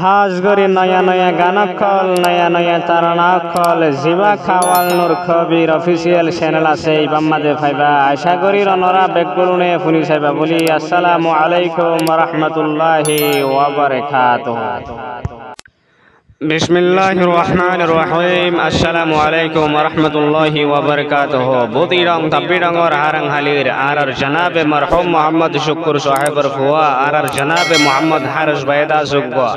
হাজগরি নয়া নয়া গানকল নয়া নয়া তারানাকল জিবা খাওয়াল নূর খবির অফিসিয়াল চ্যানেল আছে ইবাম্মাদে ফাইবা আশা করি রনরা বেকগুলুনে ফুনি সাইবা বলি আসসালামু আলাইকুম ওয়া রাহমাতুল্লাহি ওয়া বারাকাতুহু। বিসমিল্লাহির রহমানির রহিম। আসসালামু আলাইকুম ওয়া রাহমাতুল্লাহি ওয়া বারাকাতুহু। বুদিরং তাবিরংর হারাং হালির আরার জনাবে মরহুম মোহাম্মদ শুকুর সাহেবর ফুয়া আরার জনাবে মোহাম্মদ হারিস বাইদা সুগবা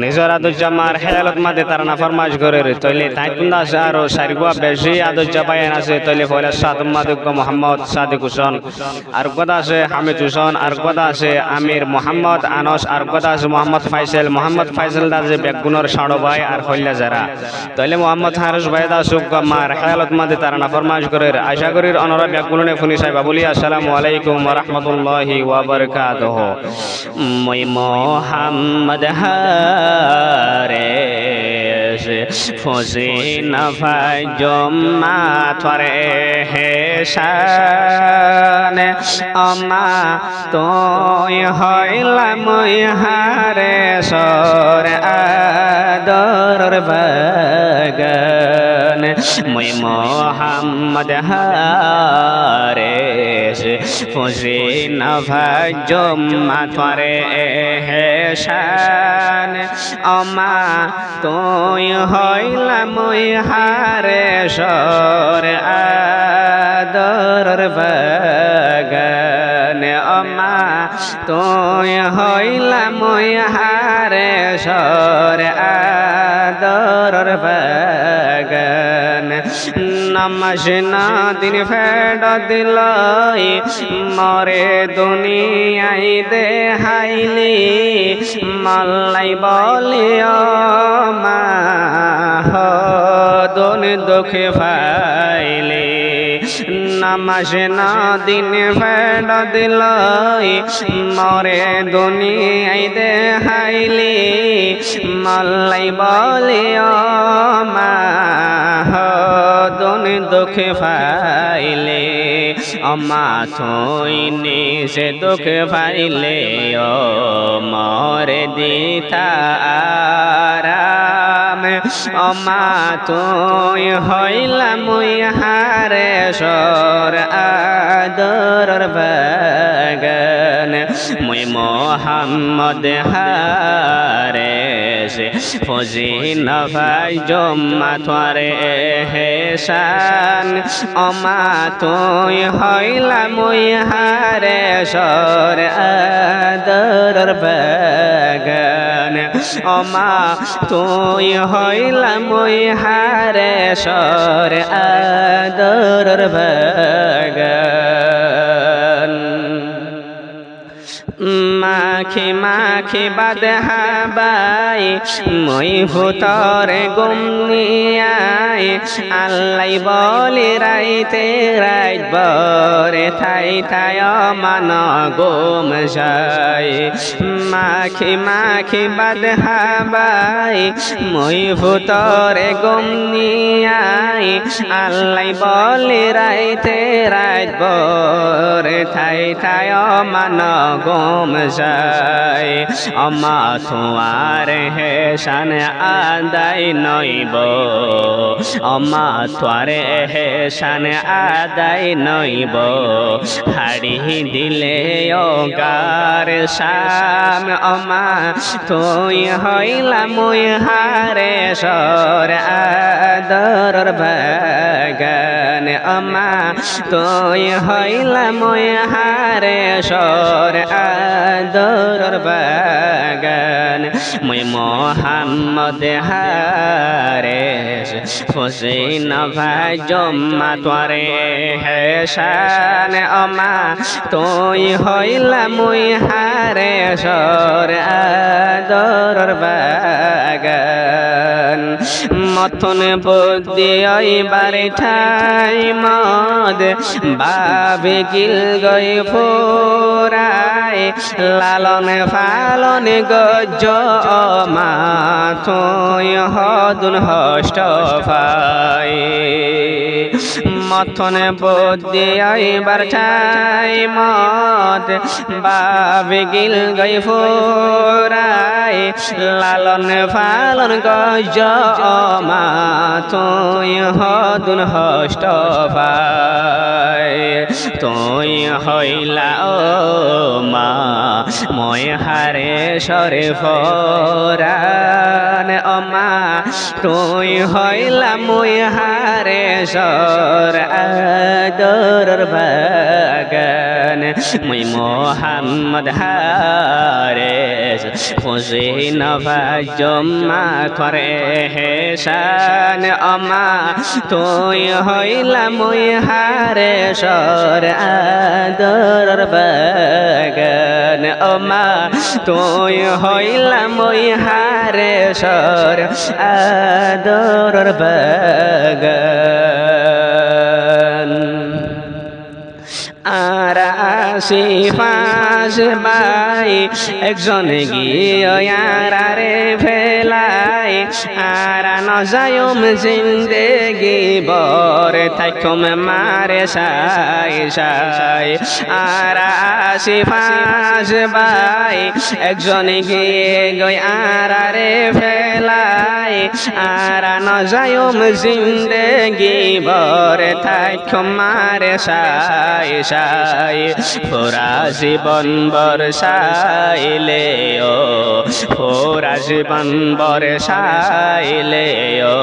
নিজর আদুজ্জামার হেলালত মাদে তারনা ফরমাজ করে তৈলে তাইকুন্দা আরো সারিগা বেশি আদুজ্জাবায়ান আছে তৈলে ফয়লা সাদম মাদুগ মোহাম্মদ সাদিক হোসেন আর গদা আছে হামিদ হোসেন আর গদা আছে আমির মোহাম্মদ আনস আর গদা আছে মোহাম্মদ ফাইসেল দাজে বেগুনর ভাই আর হইলা যারা তাইলে মোহাম্মদ হারিস বাইদা সুগবা মার হেলালত মাদে তারনা ফরমাজ করে আশা করির অনরা বেগুনে ফুনি সাইবা বলি আসসালামু আলাইকুম ওয়া রাহমাতুল্লাহি ওয়া বারাকাতুহু। মই মোহাম্মদ হারিস ফজি নফাই জম্মা থরে হেশান আমা তোয় হইলা মই হারিসর আদর বাগান মই মোহাম্মদ হারিস ফজি নফাই জম্মা থরে হেশান আমা তোয় হইলা মই হারিসর আদর বাগান আমা তোয় হইলা মই হারিসর আদর বাগান নামাজ না দিন ফেড দিলাই মরে দুনিয়াই দেহাইলি মাল্লাই বলিও মা দোন দুঃখে ফাইলে নামাজ না দিন ফেড দিলাই মরে দুনিয়াই দেহাইলি মাল্লাই বলিও মা দোন দুঃখে ফাইলে অমা থই নিজে দুঃখ ফাইলে ও মরে দিতা আরাম অমা তুই হইলা মুই হারিসর আদর বাগান মুই মোহাম্মদ হারিস ফজি নফাই জম্মা থরে হেশান অমা তুই হইলা মুই হারিসর আদর বাগান অমা তুই হইলা মুই হারিসর আদর বাগান মাখি মাখি বাদহাবাই মই ভূতরে গুমনিয়াই আল্লাই বলি রাইতে রাইত বরে থাই থাই মান গুম যাই মাখি মাখি বাদহাবাই মই ভূতরে গুমনিয়াই আল্লাই বলি রাইতে রাইত বরে থাই থাই মান গুম যায় অমা তোমার হেশান আদাই নইব অমা তোয়ার হেশান আদাই নইব হাড়ি দিলে গার শাম অমা তুই হইলা মুই হারিসর আদর বাগান অমা তুই হইলা মুই হারিসর আদর বাগান মই মোহাম্মদ হারিস ফজি নফাই জম্মা থরে হেশান অমা তুই হইলা মুই হারিসর আদর বাগান মতন বুদ্ধি ওইবার ঠাই মদ বাবে গিল গই ফোরায় লালন ফালন গজ মা তুই হদুন হষ্ট ফাই মতন বুদ্ধি ওইবার ঠাই মদ বাবে গিল গই ফোরায় লালন ফালন গজ মা তুই হদুন হষ্ট ভাই তুই হইলা ও মা মই হারে সরে ফরান ও মা তুই হইলা মই হারে সর আদর বাগান মই মোহাম্মদ হারে খুশি নভাজমা করে হেসান অমা তুই হইলা মই হারে সর আদর বাগান অমা তুই হইলা মই হারে সর আদর বাগান আর আসি পাশ বাই একজন গিয়ারে ফেলাই আর নজায়ম জিন্দেগি বর থাকুম মারে সাই সাই আর আসি পাশ বাই একজন গিয়ারে ফেলাই আর নজায়ম জিন্দেগি বর থাকুম মারে সাই সাই ফোরা জীবন বর্ষাইলে ও ফোরা জীবন বর্ষাইলে ও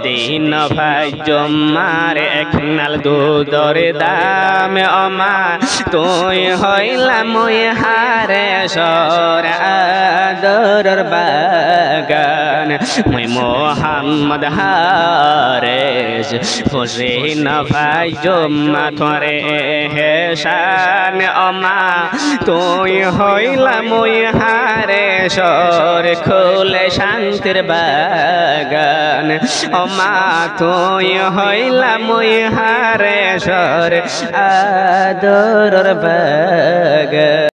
দিন ভাই জমার এক নাল দুধর দাম অমা তুই হইলা মই হারে সর আদর বাগান মই মোহাম্মদ হারেস খুশি ভাই জমা থরে হেসান অমা তুই হইলা মই হারে সর খুলে শান্তির বাগান অমা তুই হইলা মই হারে সর আদর বাগান।